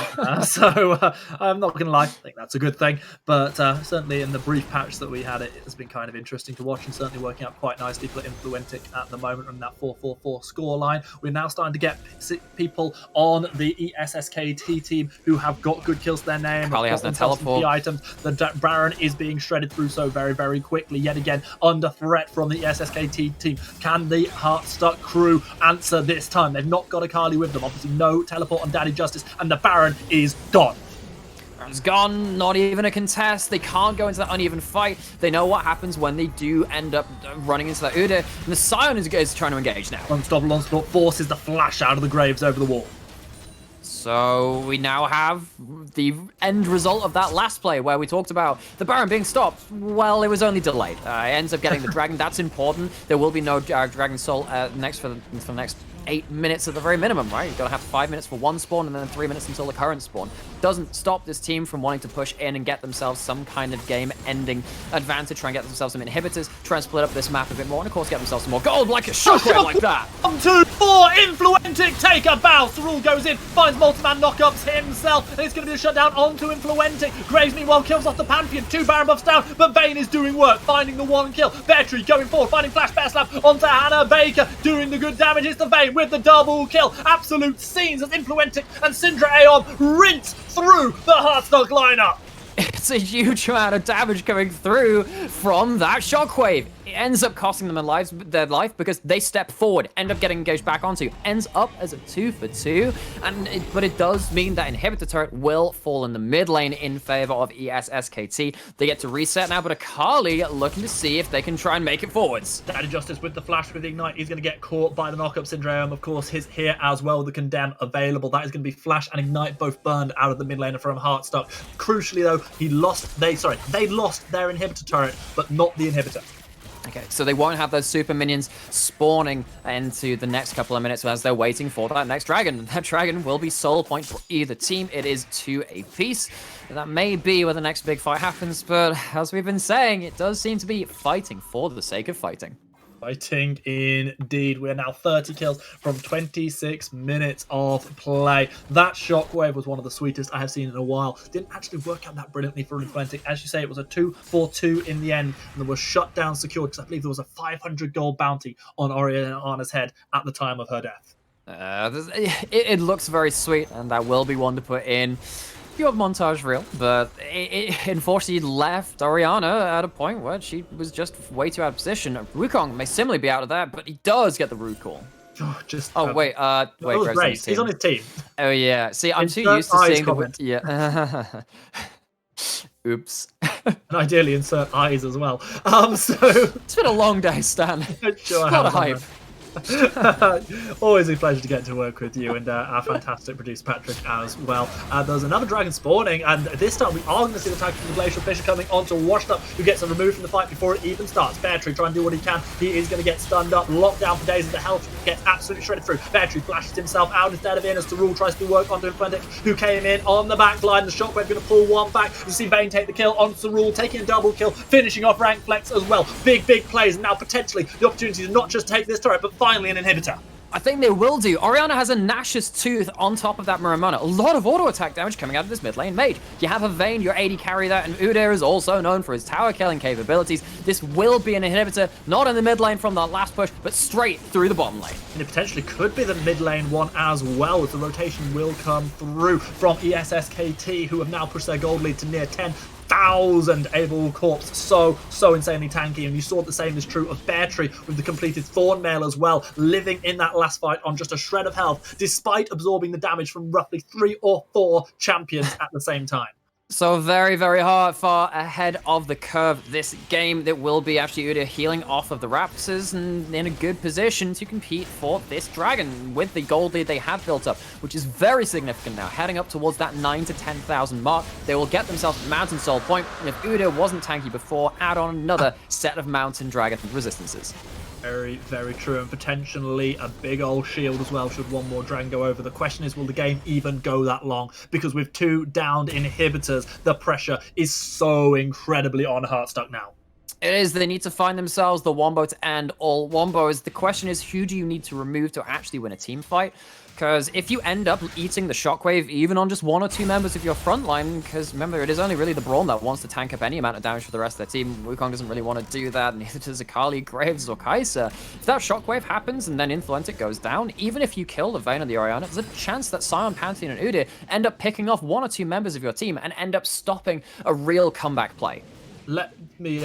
I'm not going to lie, I think that's a good thing. But certainly in the brief patch that we had, it has been kind of interesting to watch and certainly working out quite nicely for Influentic at the moment on that 4-4-4 scoreline. We're now starting to get people on the ESSKT team who have got good kills to their name.
Probably has no teleport.
Items. The Baron is being shredded through so very, very quickly. Yet again, under threat from the ESSKT team. Can the Heartstock crew answer this time? They've not got a Kali with them. Obviously no teleport on Daddy Justice, and the Baron is gone.
Baron's gone, not even a contest. They can't go into that uneven fight. They know what happens when they do end up running into that Udyr, and the Scion is trying to engage now.
Unstoppable Onslaught forces the flash out of the graves over the wall.
So we now have the end result of that last play where we talked about the Baron being stopped. Well, it was only delayed. It ends up getting the dragon. That's important. There will be no Dragon Soul next for the next 8 minutes at the very minimum, right? You've got to have 5 minutes for one spawn and then 3 minutes until the current spawn. Doesn't stop this team from wanting to push in and get themselves some kind of game-ending advantage, try and get themselves some inhibitors, try and split up this map a bit more, and of course get themselves some more gold like a shockwave like that.
1, 2, 4, Influentic, take a bow. Sarul goes in, finds multi-man knockups himself, and it's going to be a shutdown onto Influentic. Graves, meanwhile, kills off the Pantheon, 2 Baron buffs down, but Vayne is doing work, finding the 1 kill. Beartree going forward, finding Flash Bear Slap onto Hannah Baker, doing the good damage. It's the Vayne with the double kill. Absolute scenes as Influentic and Syndra Aeon rinse through the Heartstock lineup.
It's a huge amount of damage coming through from that shockwave. It ends up costing them their life because they step forward, end up getting engaged back onto. Ends up as a 2 for 2, but it does mean that Inhibitor Turret will fall in the mid lane in favor of ESSKT. They get to reset now, but Akali looking to see if they can try and make it forwards.
Daddy Justice with the flash with the ignite. He's going to get caught by the knockup syndrome. Of course, his here as well, the condemn available. That is going to be flash and ignite both burned out of the mid laner from Heartstock. Crucially though, they lost their Inhibitor Turret, but not the inhibitor.
Okay, so they won't have those super minions spawning into the next couple of minutes as they're waiting for that next dragon. That dragon will be soul point for either team. It is 2 apiece. That may be where the next big fight happens, but as we've been saying, it does seem to be fighting for the sake of fighting.
Fighting indeed. We're now 30 kills from 26 minutes of play. That shockwave was one of the sweetest I have seen in a while. Didn't actually work out that brilliantly for Inflantic. As you say, it was a 2-4-2 in the end, and there was shutdown secured because I believe there was a 500 gold bounty on Oriana's head at the time of her death.
It looks very sweet, and that will be one to put in your montage reel, but it unfortunately left Oriana at a point where she was just way too out of position. Wukong may similarly be out of that, but he does get the recall. Wait,
Graves. He's on his team.
Oh yeah. See, I'm too used to seeing the yeah. Oops.
And ideally insert eyes as well. So
it's been a long day, Stan.
Sure, a lot of hype. Always a pleasure to get to work with you and our fantastic producer Patrick as well. There's another dragon spawning, and this time we are going to see the tag from the Glacial Fisher coming onto Washed Up, who gets removed from the fight before it even starts. Beartree trying to do what he can. He is going to get stunned up, locked down for days, as the health gets absolutely shredded through. Beartree flashes himself out instead of in as Rule tries to work onto Inflantic, who came in on the back line. The Shockwave going to pull one back. You see Vayne take the kill onto Rule, taking a double kill, finishing off Rank Flex as well. Big plays, and now potentially the opportunity to not just take this turret, but finally an inhibitor.
I think they will do. Oriana has a Nash's Tooth on top of that Muramana. A lot of auto attack damage coming out of this mid lane mage. You have a Vayne, your AD carry there, and Udyr is also known for his tower killing capabilities. This will be an inhibitor, not in the mid lane from that last push, but straight through the bottom lane.
And it potentially could be the mid lane one as well, as the rotation will come through from ESSKT, who have now pushed their gold lead to near 10,000 Able Corps. So insanely tanky, and you saw the same is true of Beartree with the completed Thornmail as well, living in that last fight on just a shred of health, despite absorbing the damage from roughly 3 or 4 champions at the same time.
So very far ahead of the curve this game. That will be actually Udyr healing off of the Raptors and in a good position to compete for this dragon with the gold lead they have built up, which is very significant now, heading up towards that 9,000 to 10,000 mark. They will get themselves Mountain Soul Point, and if Udyr wasn't tanky before, add on another set of Mountain Dragon resistances.
Very true, and potentially a big old shield as well should one more dragon go over. The question is, will the game even go that long? Because with 2 downed inhibitors, the pressure is so incredibly on Heartstuck now.
It is. They need to find themselves the wombo to end all wombos. The question is, who do you need to remove to actually win a team fight? Because if you end up eating the Shockwave even on just 1 or 2 members of your front line, because remember, it is only really the Brawn that wants to tank up any amount of damage for the rest of their team. Wukong doesn't really want to do that, neither does Akali, Graves, or Kai'Sa. If that Shockwave happens and then Inflantic goes down, even if you kill the Vayne or the Oriana, there's a chance that Sion, Pantheon, and Udyr end up picking off 1 or 2 members of your team and end up stopping a real comeback play.
Let me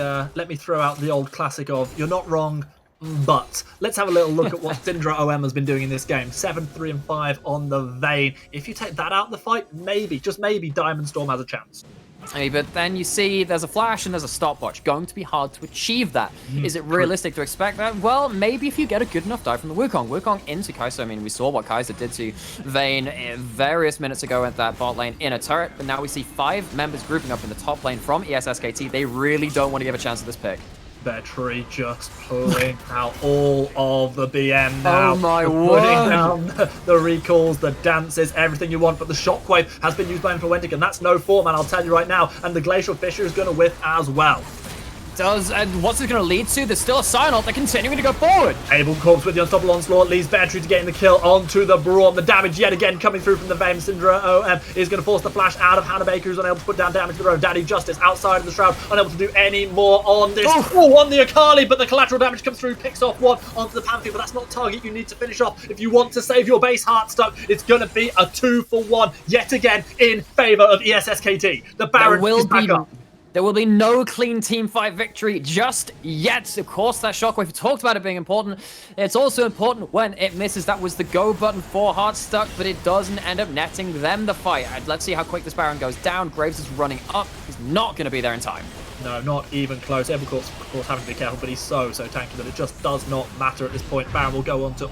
throw out the old classic of, you're not wrong, but let's have a little look at what Syndra OM has been doing in this game. 7, 3, and 5 on the Vayne. If you take that out of the fight, maybe, just maybe, Diamond Storm has a chance.
But then you see there's a flash and there's a stopwatch. Going to be hard to achieve that. Is it realistic to expect that? Well, maybe if you get a good enough dive from the Wukong. Wukong into Kai'Sa. I mean, we saw what Kai'Sa did to Vayne various minutes ago at that bot lane in a turret. But now we see 5 members grouping up in the top lane from ESSKT. They really don't want to give a chance at this pick.
Beartree just pulling out all of the BM now.
Oh my word.
Putting down the recalls, the dances, everything you want, but the Shockwave has been used by Influentic, and that's no form, and I'll tell you right now, and the Glacial Fisher is going to whiff as well.
And what's it going to lead to? There's still a sign-off. They're continuing to go forward.
Able Corpse with the unstoppable onslaught leads Beartree to getting the kill onto the Brawn. The damage yet again coming through from the Vayne. Syndra OM is going to force the flash out of Hannah Baker, who's unable to put down damage to their own. Daddy Justice outside of the Shroud, unable to do any more on this. On the Akali, but the collateral damage comes through, picks off 1 onto the Pantheon, but that's not the target you need to finish off. If you want to save your base Heartstuck, it's going to be a 2-for-1 yet again in favour of ESSKT. The Baron is back up.
There will be no clean team fight victory just yet. Of course, that Shockwave, we talked about it being important. It's also important when it misses. That was the go button for Heartstuck, but it doesn't end up netting them the fight. Let's see how quick this Baron goes down. Graves is running up. He's not going to be there in time.
No, not even close. Able Corpse, of course, having to be careful, but he's so tanky that it just does not matter at this point. Baron will go on to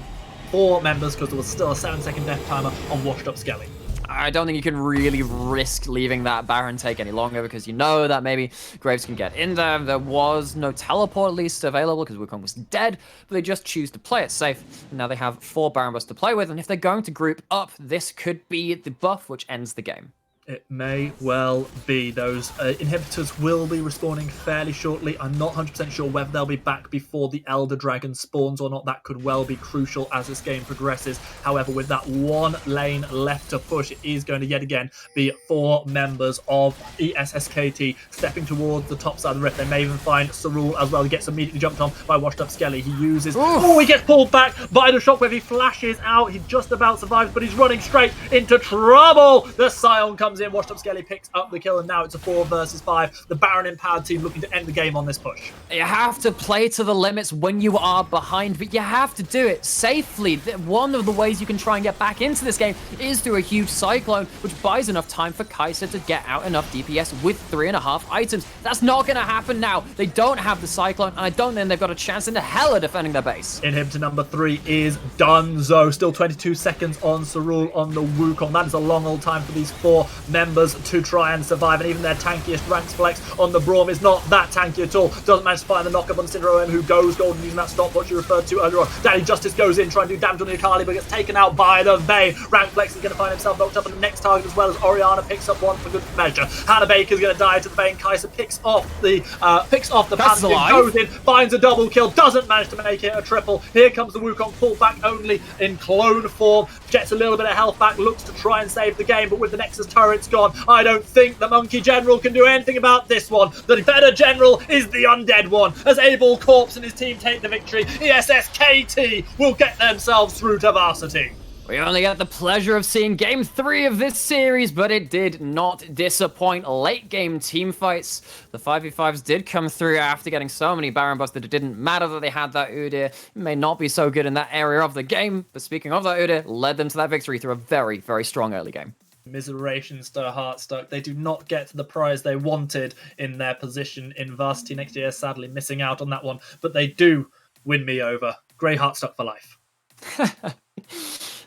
4 members because there was still a 7-second death timer on Washed Up Skelly.
I don't think you can really risk leaving that Baron take any longer, because you know that maybe Graves can get in there. There was no teleport at least available because Wukong was dead, but they just choose to play it safe. And now they have 4 Baron buffs to play with, and if they're going to group up, this could be the buff which ends the game.
It may well be. Those inhibitors will be respawning fairly shortly. I'm not 100% sure whether they'll be back before the Elder Dragon spawns or not. That could well be crucial as this game progresses. However, with that one lane left to push, it is going to yet again be 4 members of ESSKT stepping towards the top side of the rift. They may even find Sarul as well. He gets immediately jumped on by Washed Up Skelly. He uses... Oh, he gets pulled back by the shockwave. He flashes out. He just about survives, but he's running straight into trouble. The Scion comes in. Washed Up Skelly picks up the kill, and now it's a 4 versus 5. The Baron empowered team looking to end the game on this push.
You have to play to the limits when you are behind, but you have to do it safely. One of the ways you can try and get back into this game is through a huge Cyclone, which buys enough time for Kai'Sa to get out enough DPS with 3.5 items. That's not going to happen now. They don't have the Cyclone, and I don't think they've got a chance in the hell of defending their base.
Inhibitor number 3 is Dunzo. Still 22 seconds on Sarul on the Wukong. That is a long old time for these 4 members to try and survive, and even their tankiest ranks flex on the Braum is not that tanky at all. Doesn't manage to find the knockup on Syndra OM, who goes golden using that stopwatch you referred to earlier on. Daddy Justice goes in, trying to do damage on the Akali, but gets taken out by the Vayne. Rank Flex is going to find himself knocked up on the next target, as well as Orianna picks up one for good measure. Hannah Baker's going to die to the Vayne. Kai'Sa picks off the Pantheon, goes in, finds a double kill, doesn't manage to make it a triple. Here comes the Wukong, pulled back only in clone form. Gets a little bit of health back, looks to try and save the game, but with the Nexus turrets gone, I don't think the Monkey General can do anything about this one. The better General is the undead one. As Abel Corpse and his team take the victory, ESSKT will get themselves through to varsity.
We only got the pleasure of seeing Game 3 of this series, but it did not disappoint. Late game team fights. The 5v5s did come through after getting so many Baron busts that it didn't matter that they had that Udyr. It may not be so good in that area of the game, but speaking of that Udyr, led them to that victory through a very, very strong early game.
Miserations to Heartstuck. They do not get the prize they wanted in their position in Varsity next year, sadly missing out on that one, but they do win me over. Grey Heartstuck for life.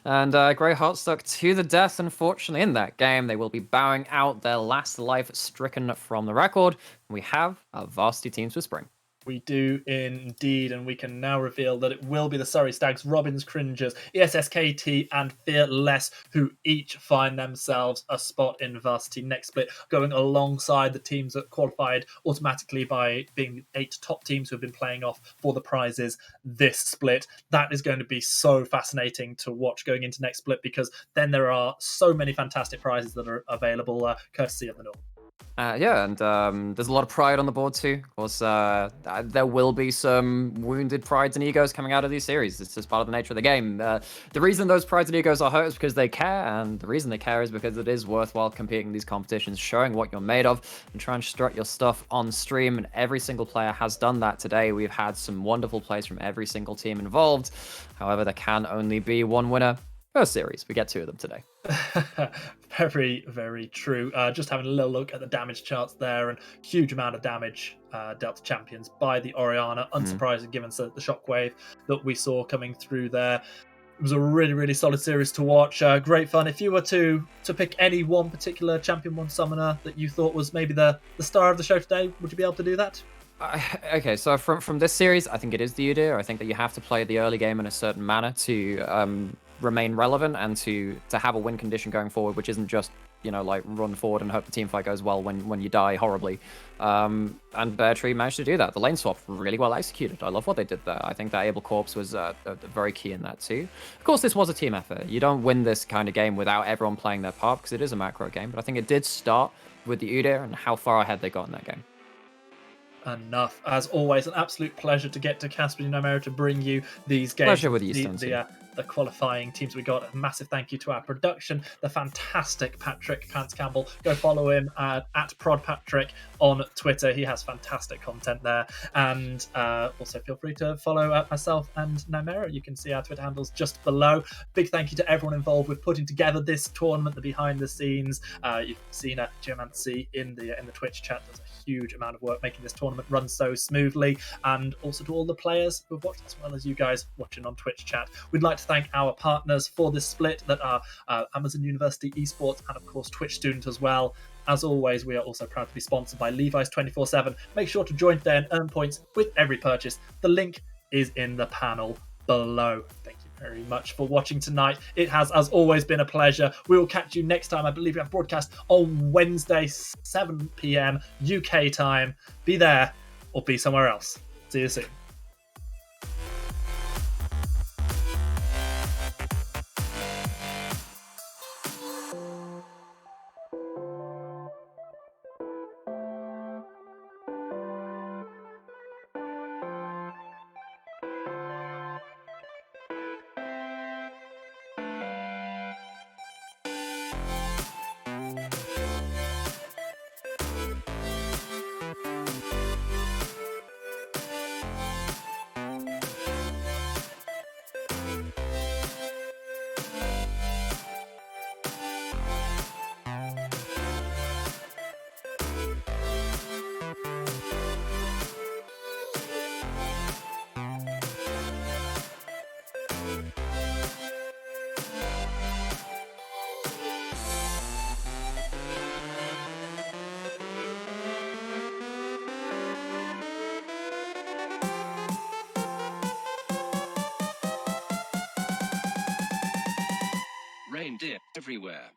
And Grey Heartstuck to the death, unfortunately, in that game. They will be bowing out, their last life stricken from the record. We have our Varsity teams for spring.
We do indeed, and we can now reveal that it will be the Surrey Stags, Robins Cringers, ESSKT, and Fearless, who each find themselves a spot in Varsity next split, going alongside the teams that qualified automatically by being 8 top teams who have been playing off for the prizes this split. That is going to be so fascinating to watch going into next split, because then there are so many fantastic prizes that are available, courtesy of the North.
Yeah, and there's a lot of pride on the board too. Of course, there will be some wounded prides and egos coming out of these series. It's just part of the nature of the game. The reason those prides and egos are hurt is because they care, and the reason they care is because it is worthwhile competing in these competitions, showing what you're made of, and try and strut your stuff on stream, and every single player has done that today. We've had some wonderful plays from every single team involved. However, there can only be one winner per series. We get 2 of them today.
Very, very true. Just having a little look at the damage charts there, and huge amount of damage dealt to champions by the Orianna. Unsurprising given the shockwave that we saw coming through there. It was a really, really solid series to watch. Great fun. If you were to pick any one particular champion, one summoner that you thought was maybe the star of the show today, would you be able to do that?
Okay, so from this series, I think it is the Udyr. I think that you have to play the early game in a certain manner to remain relevant and to have a win condition going forward, which isn't just, like run forward and hope the team fight goes well when you die horribly. And Bear Tree managed to do that. The lane swap really well executed. I love what they did there. I think that Abel Corpse was very key in that too. Of course, this was a team effort. You don't win this kind of game without everyone playing their part, because it is a macro game. But I think it did start with the Udyr and how far ahead they got in that game.
Enough. As always, an absolute pleasure to get to Casper Nomera to bring you these games.
Pleasure with you, Stone.
The qualifying teams we got. A massive thank you to our production, the fantastic Patrick Pants Campbell. Go follow him at ProdPatrick on Twitter. He has fantastic content there. And also feel free to follow myself and Nomera. You can see our Twitter handles just below. Big thank you to everyone involved with putting together this tournament, the behind the scenes. You've seen Geomancy in the Twitch chat. There's a huge amount of work making this tournament run so smoothly, and also to all the players who have watched, as well as you guys watching on Twitch chat. We'd like to thank our partners for this split, that are Amazon University Esports and of course Twitch Student as well. As always, we are also proud to be sponsored by Levi's 24/7. Make sure to join today and earn points with every purchase. The link is in the panel below. Thank you very much for watching tonight. It has, as always, been a pleasure. We will catch you next time. I believe we have broadcast on Wednesday, 7 p.m. UK time. Be there or be somewhere else. See you soon.
Reindeer everywhere.